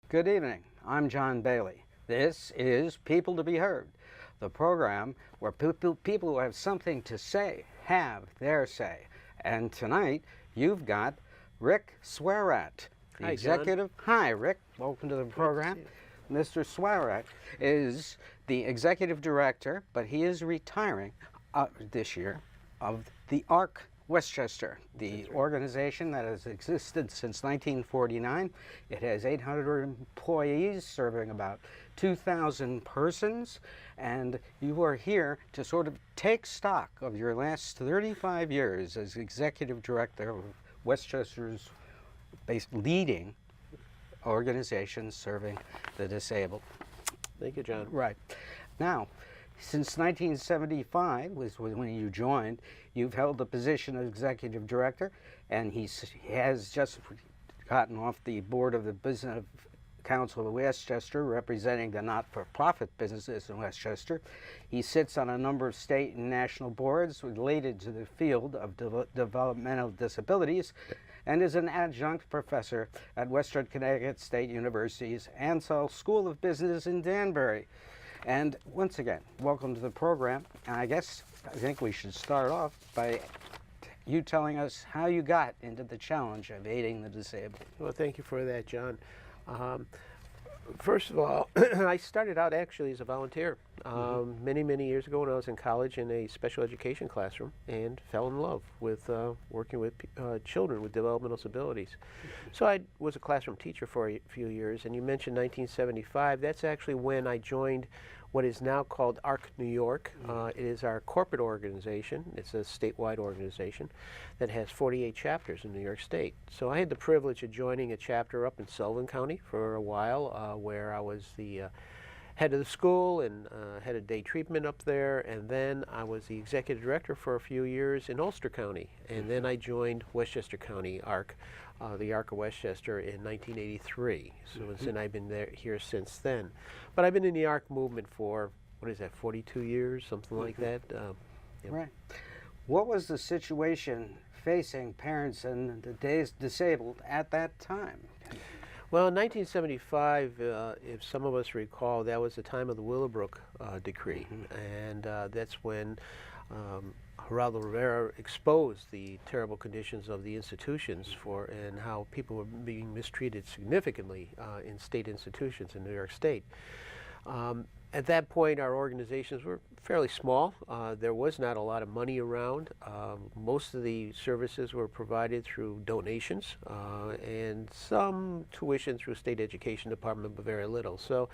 Good evening. I'm John Bailey. This is People to Be Heard, the program where people who have something to say have their say. And tonight, you've got Ric Swierat, the Hi, executive. John. Hi, Ric. Welcome to the program. Mr. Swierat is the executive director, but he is retiring this year of the Arc Westchester, the organization that has existed since 1949. It has 800 employees serving about 2,000 persons, and you are here to sort of take stock of your last 35 years as executive director of Westchester's leading organization serving the disabled. Thank you, John. Right. Now, since 1975 was when you joined, you've held the position of executive director, and he has just gotten off the board of the Business Council of Westchester, representing the not-for-profit businesses in Westchester. He sits on a number of state and national boards related to the field of developmental disabilities, and is an adjunct professor at Western Connecticut State University's Ansell School of Business in Danbury. And once again, welcome to the program. And I think we should start off by you telling us how you got into the challenge of aiding the disabled. Well, thank you for that, John. First of all, I started out actually as a volunteer many years ago when I was in college in a special education classroom, and fell in love with working with children with developmental disabilities. So I was a classroom teacher for a few years, and you mentioned 1975. That's actually when I joined what is now called Arc New York. It is our corporate organization. It's a statewide organization that has 48 chapters in New York State. So I had the privilege of joining a chapter up in Sullivan County for a while, where I was the head of the school and head of day treatment up there, and then I was the executive director for a few years in Ulster County, and then I joined Westchester County Arc, the Arc of Westchester, in 1983. So I've been here since then. But I've been in the Arc movement for, 42 years, something like that. Right. What was the situation facing parents and the disabled at that time? Well, in 1975, if some of us recall, that was the time of the Willowbrook decree, and that's when Geraldo Rivera exposed the terrible conditions of the institutions and how people were being mistreated significantly in state institutions in New York State. At that point, our organizations were fairly small. There was not a lot of money around. Most of the services were provided through donations and some tuition through State Education Department, but very little. So,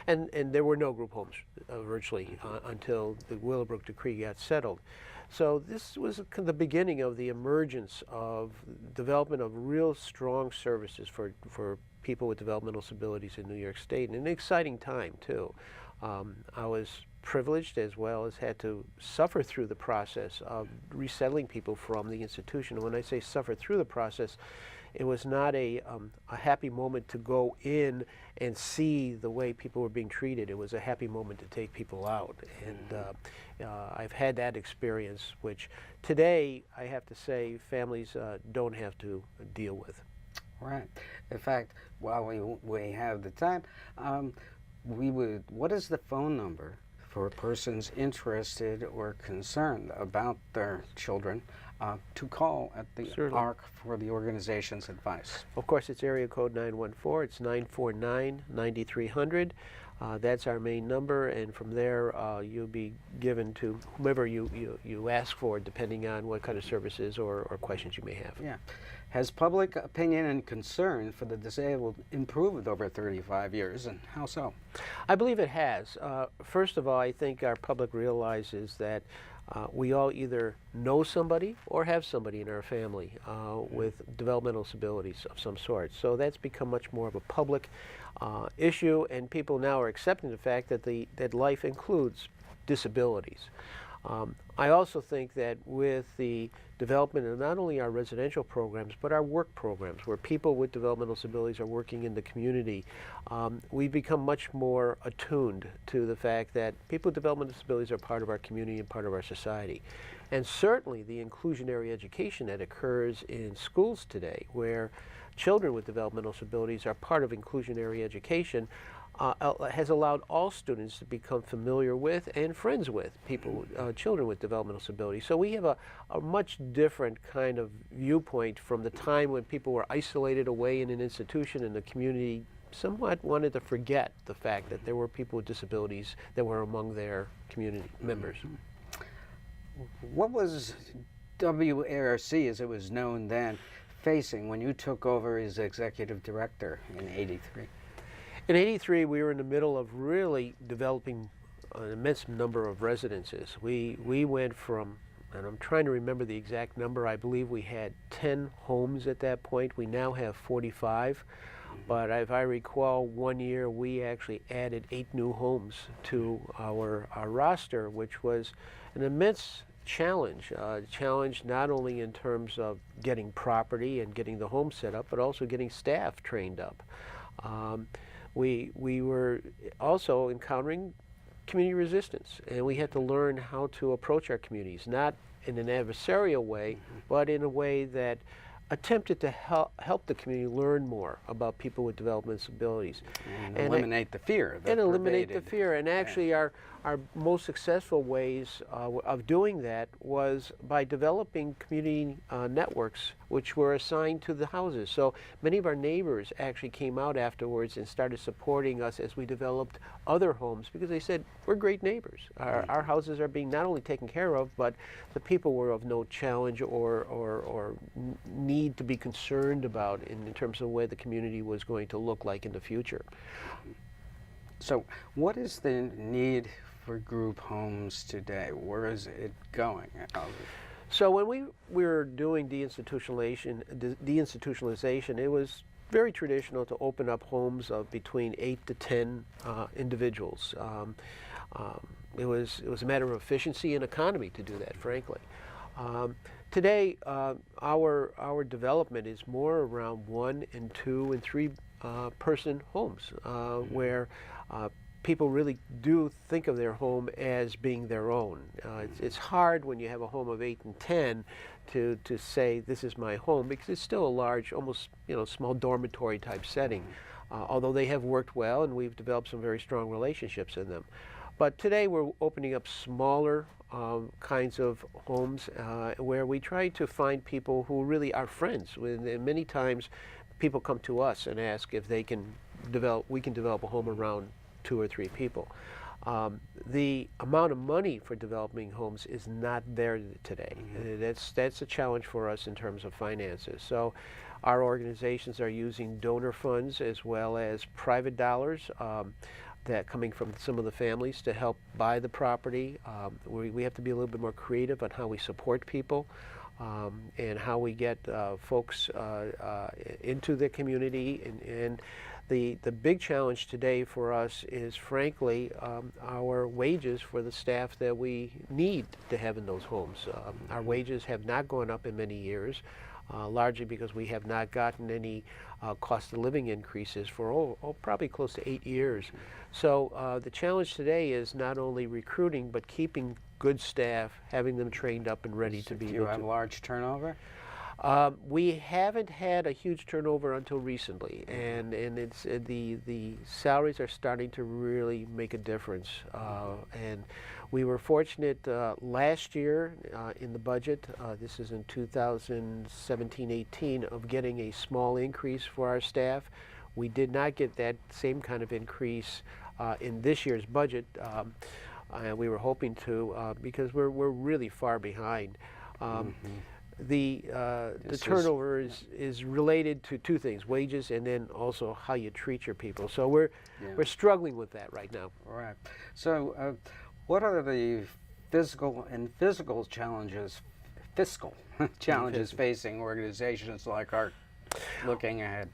and there were no group homes virtually until the Willowbrook decree got settled. So this was the beginning of the emergence of development of real strong services for people with developmental disabilities in New York State, and an exciting time too. I was privileged, as well as had to suffer through the process of resettling people from the institution. And when I say suffer through the process, it was not a happy moment to go in and see the way people were being treated. It was a happy moment to take people out. And I've had that experience, which today, I have to say, families don't have to deal with. Right. In fact, while we have the time, what is the phone number for persons interested or concerned about their children to call at the Arc for the organization's advice? Of course, it's area code 914. It's 949-9300. That's our main number, and from there you'll be given to whomever you ask for, depending on what kind of services or questions you may have. Yeah. Has public opinion and concern for the disabled improved over 35 years, and how so? I believe it has. First of all, I think our public realizes that we all either know somebody or have somebody in our family with developmental disabilities of some sort. So that's become much more of a public issue, and people now are accepting the fact that that life includes disabilities. I also think that with the development of not only our residential programs, but our work programs, where people with developmental disabilities are working in the community, we've become much more attuned to the fact that people with developmental disabilities are part of our community and part of our society. And certainly the inclusionary education that occurs in schools today, where children with developmental disabilities are part of inclusionary education, has allowed all students to become familiar with and friends with people, children with developmental disabilities. So we have a much different kind of viewpoint from the time when people were isolated away in an institution and the community somewhat wanted to forget the fact that there were people with disabilities that were among their community members. What was WARC, as it was known then, facing when you took over as executive director in '83? In '83, we were in the middle of really developing an immense number of residences. We went from, and I'm trying to remember the exact number, I believe we had 10 homes at that point. We now have 45. But if I recall, one year we actually added 8 new homes to our roster, which was an immense challenge. Challenge not only in terms of getting property and getting the home set up, but also getting staff trained up. We were also encountering community resistance, and we had to learn how to approach our communities, not in an adversarial way, but in a way that attempted to help the community learn more about people with developmental disabilities. And eliminate the fear. And eliminate the fear. And actually our most successful ways of doing that was by developing community networks which were assigned to the houses. So many of our neighbors actually came out afterwards and started supporting us as we developed other homes, because they said, we're great neighbors. Our houses are being not only taken care of, but the people were of no challenge or need to be concerned about in terms of where the community was going to look like in the future. So what is the need for group homes today? Where is it going? So when we were doing deinstitutionalization, it was very traditional to open up homes of between 8 to 10 individuals. It was a matter of efficiency and economy to do that, frankly. Today, our development is more around 1 and 2 and 3 person homes, where people really do think of their home as being their own. It's hard when you have a home of 8 and 10 to say this is my home, because it's still a large, almost small dormitory type setting. Although they have worked well, and we've developed some very strong relationships in them. But today we're opening up smaller kinds of homes where we try to find people who really are friends. And many times people come to us and ask if we can develop a home around 2 or 3 people. The amount of money for developing homes is not there today. That's a challenge for us in terms of finances. So our organizations are using donor funds as well as private dollars that coming from some of the families to help buy the property. We have to be a little bit more creative on how we support people and how we get folks into the community. And the big challenge today for us is, frankly, our wages for the staff that we need to have in those homes. Our wages have not gone up in many years, largely because we have not gotten any cost of living increases for probably close to 8 years. So the challenge today is not only recruiting, but keeping good staff, having them trained up and ready to be able to. Do you have large turnover? We haven't had a huge turnover until recently, and it's the salaries are starting to really make a difference. And we were fortunate last year in the budget, this is in 2017-18, of getting a small increase for our staff. We did not get that same kind of increase in this year's budget. We were hoping to because we're really far behind. The turnover is related to 2 things: wages and then also how you treat your people. So we're struggling with that right now. All right. So what are the fiscal challenges, facing organizations like ARC looking ahead?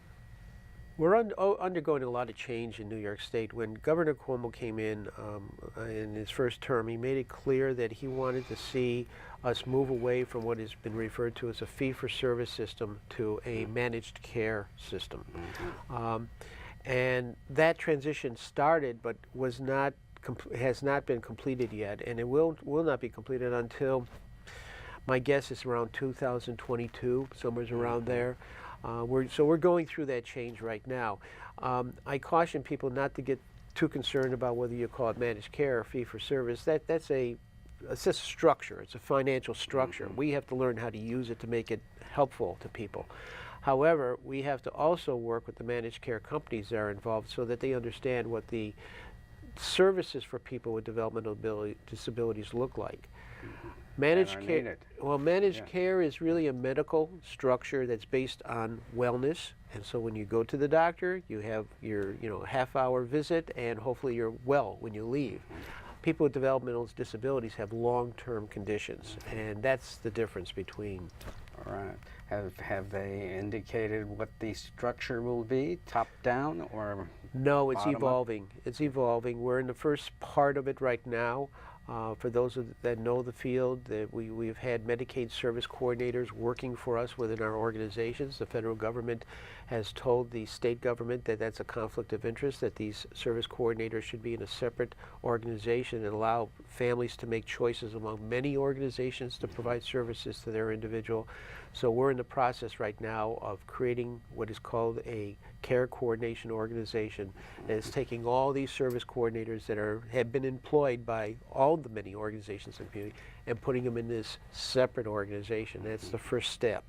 We're undergoing a lot of change in New York State. When Governor Cuomo came in his first term, he made it clear that he wanted to see us move away from what has been referred to as a fee-for-service system to a managed care system. And that transition started, but has not been completed yet, and it will not be completed until, my guess is around 2022, somewhere around there. We're going through that change right now. I caution people not to get too concerned about whether you call it managed care or fee for service. That's it's a structure. It's a financial structure. We have to learn how to use it to make it helpful to people. However, we have to also work with the managed care companies that are involved so that they understand what the services for people with developmental disabilities look like. Managed care, managed care is really a medical structure that's based on wellness. And so when you go to the doctor, you have your half-hour visit, and hopefully you're well when you leave. People with developmental disabilities have long-term conditions, and that's the difference between. All right. Have they indicated what the structure will be, top down or? No, it's bottom up? evolving. It's evolving. We're in the first part of it right now. For those that know the field, we've had Medicaid service coordinators working for us within our organizations. The federal government has told the state government that that's a conflict of interest, that these service coordinators should be in a separate organization and allow families to make choices among many organizations to provide services to their individual. So we're in the process right now of creating what is called a care coordination organization that is taking all these service coordinators that have been employed by all the many organizations in the community and putting them in this separate organization. That's the first step.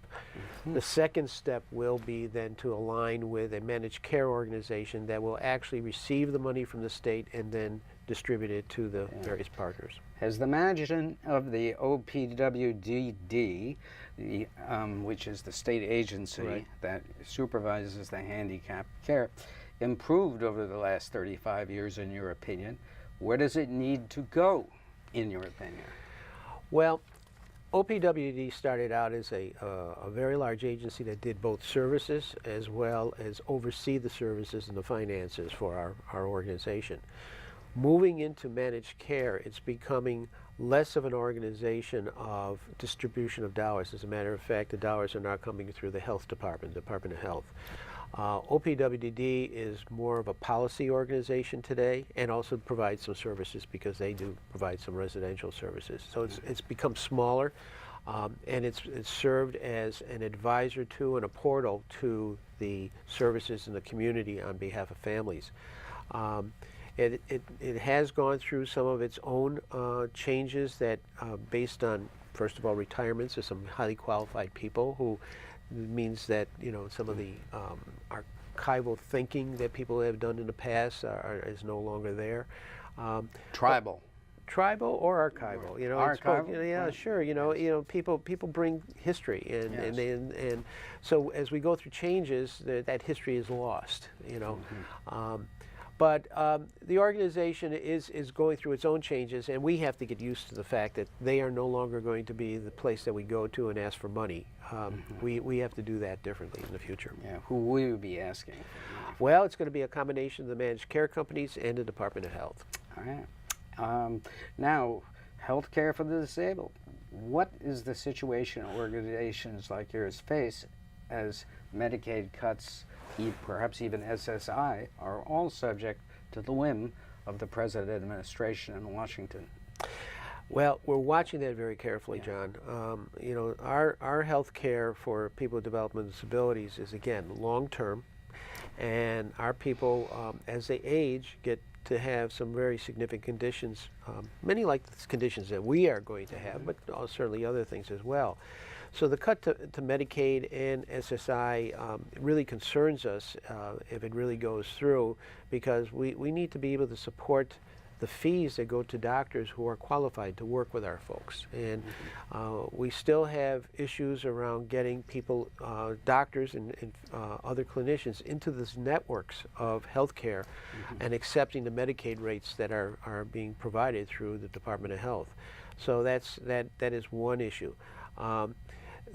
The second step will be then to align with a managed care organization that will actually receive the money from the state and then distribute it to the various partners. Has the management of the OPWDD, which is the state agency that supervises the handicapped care, improved over the last 35 years, in your opinion? Where does it need to go, in your opinion? Well, OPWD started out as a very large agency that did both services as well as oversee the services and the finances for our organization. Moving into managed care, it's becoming less of an organization of distribution of dollars. As a matter of fact, the dollars are now coming through the health department, Department of Health. OPWDD is more of a policy organization today, and also provides some services because they do provide some residential services. So it's become smaller, and it's served as an advisor to and a portal to the services in the community on behalf of families. It has gone through some of its own changes that based on, first of all, retirements of some highly qualified people, who means that some of the archival thinking that people have done in the past is no longer there. Tribal Or archival, Archival? yeah, sure. People bring history, and so as we go through changes, that history is lost. But the organization is going through its own changes, and we have to get used to the fact that they are no longer going to be the place that we go to and ask for money. We have to do that differently in the future. Yeah. Who will you be asking? Well, it's going to be a combination of the managed care companies and the Department of Health. All right. Now, health care for the disabled. What is the situation organizations like yours face as Medicaid cuts, perhaps even SSI, are all subject to the whim of the present administration in Washington? Well, we're watching that very carefully, John. Our health care for people with developmental disabilities is, again, long-term, and our people, as they age, get to have some very significant conditions, many like the conditions that we are going to have, but certainly other things as well. So the cut to Medicaid and SSI really concerns us if it really goes through, because we need to be able to support the fees that go to doctors who are qualified to work with our folks. And we still have issues around getting people, doctors and other clinicians, into these networks of healthcare and accepting the Medicaid rates that are being provided through the Department of Health. So that is one issue.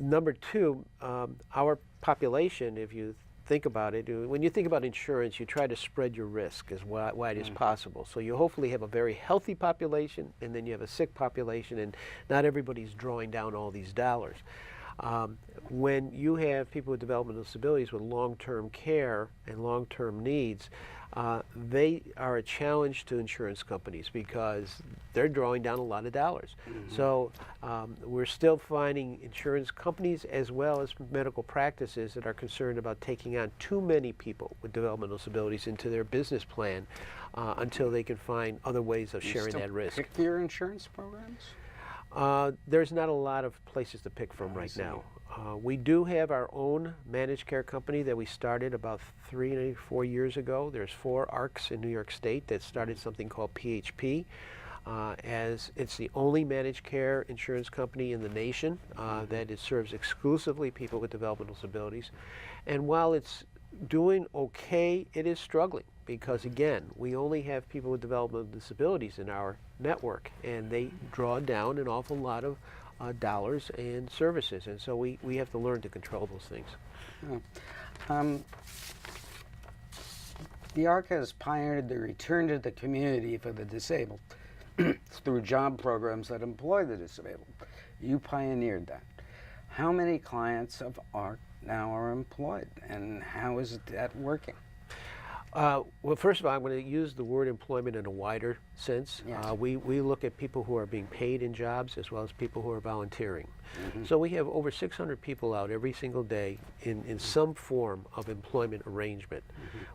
Number two, our population, if you think about it, when you think about insurance, you try to spread your risk as wide as possible. So you hopefully have a very healthy population, and then you have a sick population, and not everybody's drawing down all these dollars. When you have people with developmental disabilities with long-term care and long-term needs, they are a challenge to insurance companies because they're drawing down a lot of dollars. So we're still finding insurance companies as well as medical practices that are concerned about taking on too many people with developmental disabilities into their business plan until they can find other ways of sharing that risk. Pick your insurance programs? There's not a lot of places to pick from right now. We do have our own managed care company that we started about 3 or 4 years ago. There's 4 ARCs in New York State that started something called PHP. As it's the only managed care insurance company in the nation that serves exclusively people with developmental disabilities. And while it's doing okay, it is struggling because, again, we only have people with developmental disabilities in our network, and they draw down an awful lot of dollars and services, and so we have to learn to control those things. The ARC has pioneered the return to the community for the disabled through job programs that employ the disabled. You pioneered that. How many clients of ARC now are employed, and how is that working? Well, first of all, I'm going to use the word employment in a wider sense. Yes. We look at people who are being paid in jobs as well as people who are volunteering. So we have over 600 people out every single day in some form of employment arrangement.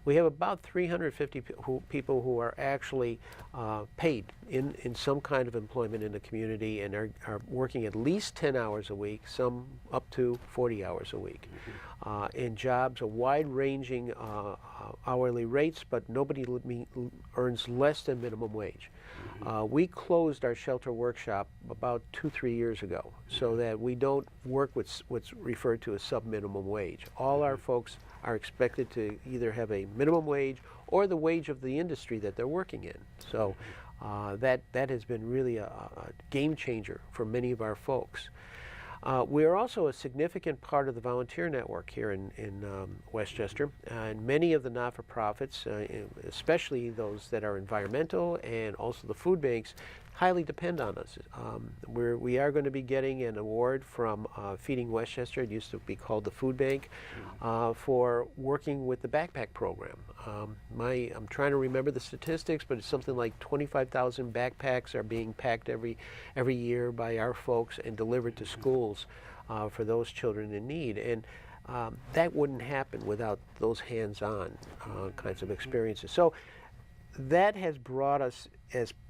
We have about 350 people who are actually paid in some kind of employment in the community and are working at least 10 hours a week, some up to 40 hours a week. In jobs, a wide-ranging hourly rates, but nobody earns less than minimum wage. We closed our shelter workshop about 2-3 years ago so that we don't work with what's referred to as sub-minimum wage. All our folks are expected to either have a minimum wage or the wage of the industry that they're working in. So that has been really a game changer for many of our folks. We are also a significant part of the volunteer network here in Westchester, and many of the not-for-profits, especially those that are environmental and also the food banks, highly depend on us. We are going to be getting an award from Feeding Westchester, it used to be called the Food Bank, for working with the backpack program. I'm trying to remember the statistics, but it's something like 25,000 backpacks are being packed every year by our folks and delivered to schools for those children in need. And that wouldn't happen without those hands-on kinds of experiences. So that has brought us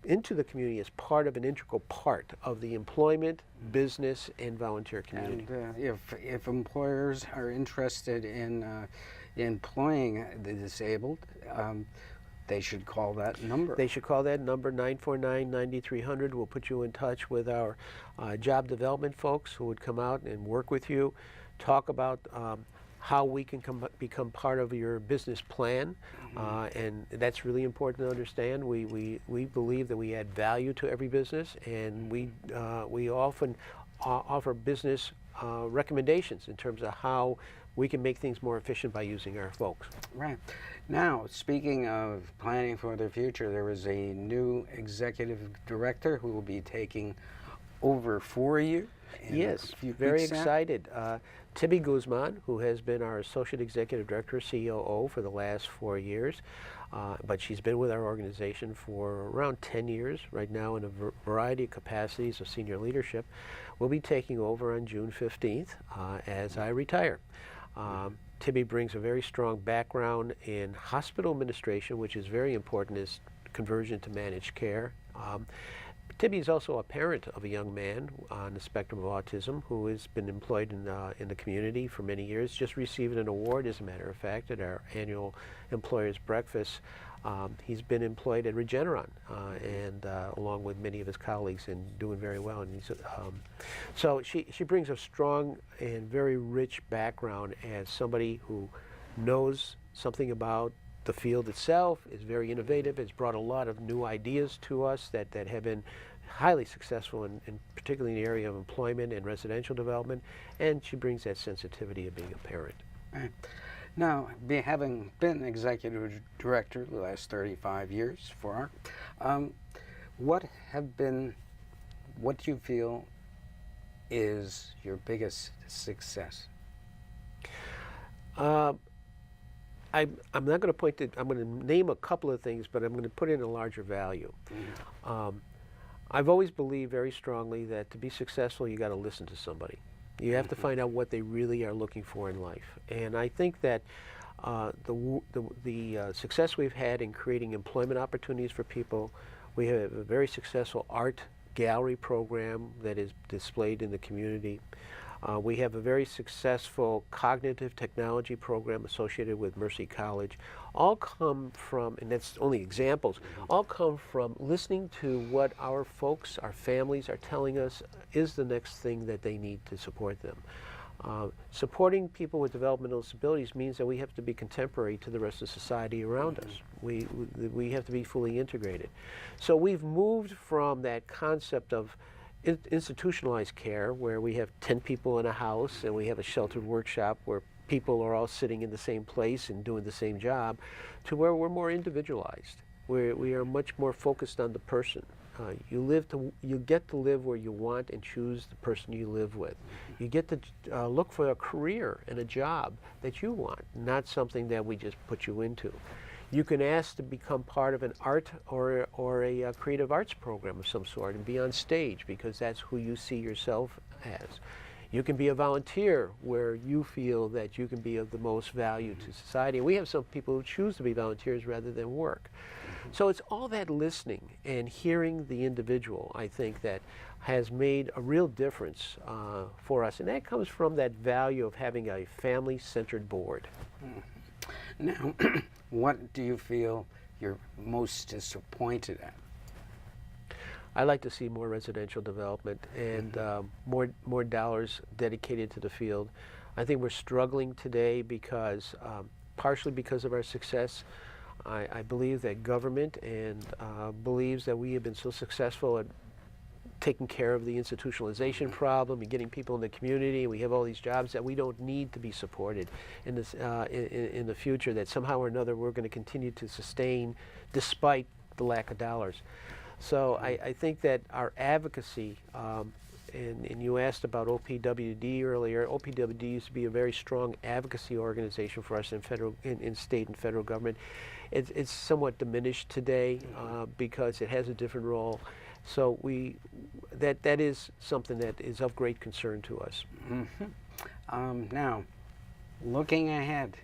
into the community as part of an integral part of the employment, business, and volunteer community. And if employers are interested in employing the disabled, they should call that number. They should call that number, 949-9300. We'll put you in touch with our job development folks who would come out and work with you, talk about how we can become part of your business plan, and that's really important to understand. We believe that we add value to every business, and we often offer business recommendations in terms of how we can make things more efficient by using our folks. Right. Now, speaking of planning for the future, there is a new executive director who will be taking over for you. Yes, very excited. Tibby Guzman, who has been our Associate Executive Director, COO, for the last 4 years, but she's been with our organization for around 10 years right now in a variety of capacities of senior leadership, will be taking over on June 15th as I retire. Tibby brings a very strong background in hospital administration, which is very important as conversion to managed care. Tibby is also a parent of a young man on the spectrum of autism who has been employed in the community for many years, just received an award, as a matter of fact, at our annual employers breakfast. He's been employed at Regeneron and along with many of his colleagues and doing very well. And he's, so she brings a strong and very rich background as somebody who knows something about the field itself, is very innovative, has brought a lot of new ideas to us that have been highly successful, in particularly in the area of employment and residential development, and she brings that sensitivity of being a parent. Right. Now, having been executive director the last 35 years for ARC, what do you feel is your biggest success? I'm not going to point to, I'm going to name a couple of things, but I'm going to put in a larger value. I've always believed very strongly that to be successful, you got to listen to somebody. You have to find out what they really are looking for in life. And I think that the success we've had in creating employment opportunities for people, we have a very successful art gallery program that is displayed in the community. We have a very successful cognitive technology program associated with Mercy College. All come from, and that's only examples, all come from listening to what our folks, our families are telling us is the next thing that they need to support them. Supporting people with developmental disabilities means that we have to be contemporary to the rest of society around us. We have to be fully integrated. So we've moved from that concept of institutionalized care, where we have 10 people in a house and we have a sheltered workshop where people are all sitting in the same place and doing the same job, to where we're more individualized, where we are much more focused on the person. You get to live where you want and choose the person you live with. You get to look for a career and a job that you want, not something that we just put you into. You can ask to become part of an art or a creative arts program of some sort and be on stage because that's who you see yourself as. You can be a volunteer where you feel that you can be of the most value to society. And we have some people who choose to be volunteers rather than work. So it's all that listening and hearing the individual, I think, that has made a real difference for us. And that comes from that value of having a family-centered board. Now, what do you feel you're most disappointed at? I like to see more residential development and more dollars dedicated to the field. I think we're struggling today because, partially because of our success. I believe that government and believes that we have been so successful at taking care of the institutionalization problem and getting people in the community. We have all these jobs that we don't need to be supported in this in the future, that somehow or another we're going to continue to sustain despite the lack of dollars. So I think that our advocacy, and you asked about OPWD earlier. OPWD used to be a very strong advocacy organization for us in state and federal government. It's somewhat diminished today because it has a different role. So that is something that is of great concern to us. Now, looking ahead,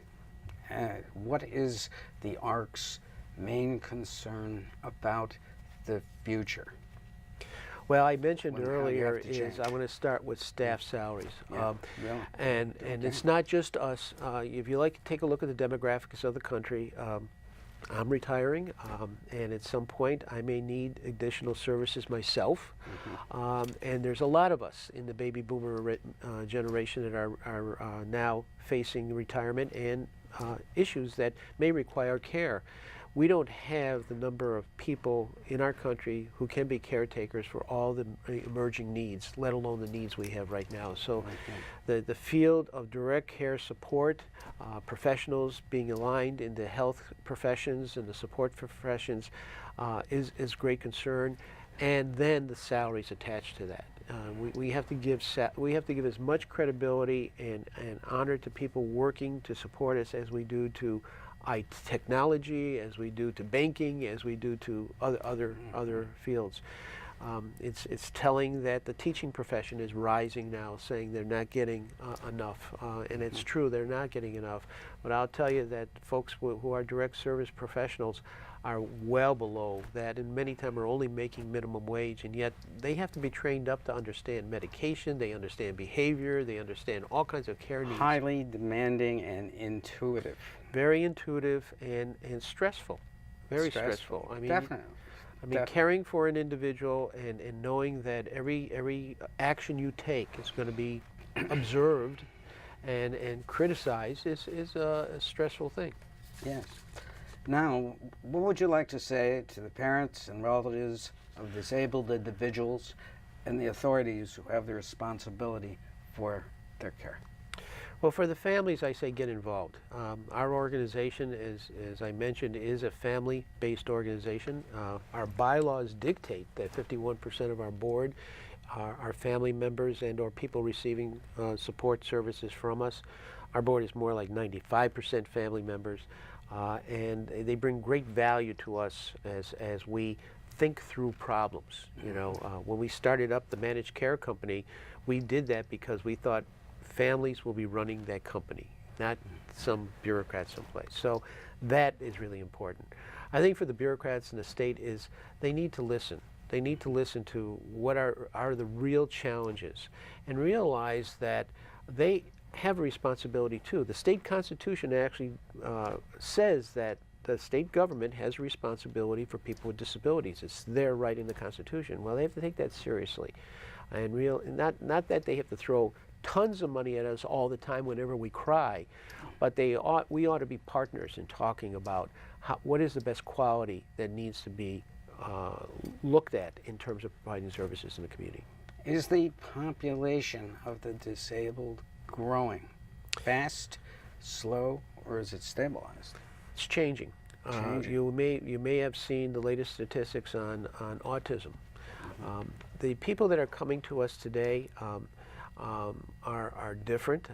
what is the ARC's main concern about the future? Well, I mentioned earlier I want to start with staff salaries. Yeah, and it's not just us. If you like to take a look at the demographics of the country, I'm retiring, and at some point I may need additional services myself. And there's a lot of us in the baby boomer generation that are now facing retirement and issues that may require care. We don't have the number of people in our country who can be caretakers for all the emerging needs, let alone the needs we have right now. So the field of direct care support, professionals being aligned in the health professions and the support professions is great concern. And then the salaries attached to that. We have to give as much credibility and honor to people working to support us as we do to technology, as we do to banking, as we do to other fields. It's telling that the teaching profession is rising now, saying they're not getting enough, and it's true, they're not getting enough. But I'll tell you that folks who are direct service professionals are well below that, and many times are only making minimum wage, and yet they have to be trained up to understand medication, they understand behavior, they understand all kinds of care needs. Highly demanding and intuitive. Very intuitive and stressful. Very stressful. I mean, Definitely. Caring for an individual and knowing that every action you take is going to be observed and criticized is a stressful thing. Yes. Now, what would you like to say to the parents and relatives of disabled individuals and the authorities who have the responsibility for their care? Well, for the families, I say get involved. Our organization, as I mentioned, is a family-based organization. Our bylaws dictate that 51% of our board our family members and or people receiving support services from us. Our board is more like 95% family members, and they bring great value to us as we think through problems. You know, when we started up the managed care company, we did that because we thought families will be running that company, not some bureaucrat someplace. So that is really important. I think for the bureaucrats in the state is they need to listen. They need to listen to what are the real challenges and realize that they have a responsibility too. The state constitution actually says that the state government has a responsibility for people with disabilities. It's there right in the Constitution. Well, they have to take that seriously. And not that they have to throw tons of money at us all the time whenever we cry, but we ought to be partners in talking about what is the best quality that needs to be looked at in terms of providing services in the community. Is the population of the disabled growing fast, slow, or is it stabilized? It's changing. You may have seen the latest statistics on autism. The people that are coming to us today are different.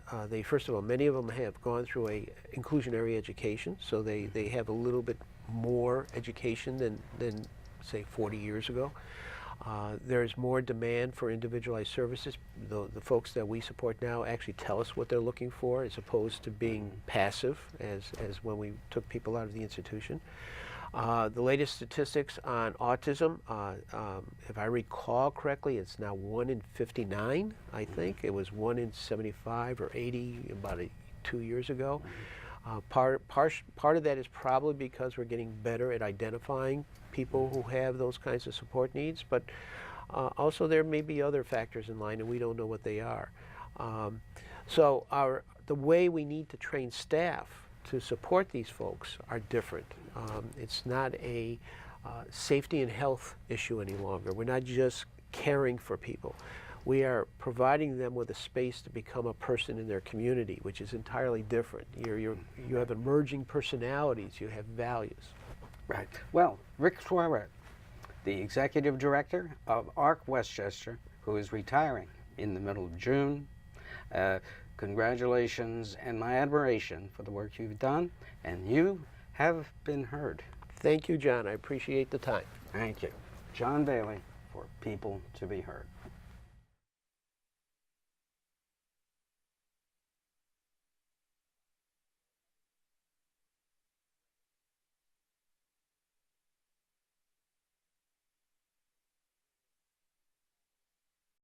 First of all, many of them have gone through a inclusionary education, so they have a little bit more education than say 40 years ago. There's more demand for individualized services. The folks that we support now actually tell us what they're looking for as opposed to being passive as when we took people out of the institution. The latest statistics on autism, if I recall correctly, it's now 1 in 59, I think. It was 1 in 75 or 80 about 2 years ago. Part of that is probably because we're getting better at identifying people who have those kinds of support needs, but also there may be other factors in line and we don't know what they are. So the way we need to train staff to support these folks are different. It's not a safety and health issue any longer. We're not just caring for people. We are providing them with a space to become a person in their community, which is entirely different. You have emerging personalities, you have values. Right. Well, Ric Swierat, the executive director of Arc Westchester, who is retiring in the middle of June. Congratulations and my admiration for the work you've done, and you have been heard. Thank you, John. I appreciate the time. Thank you. John Bailey for People to be Heard.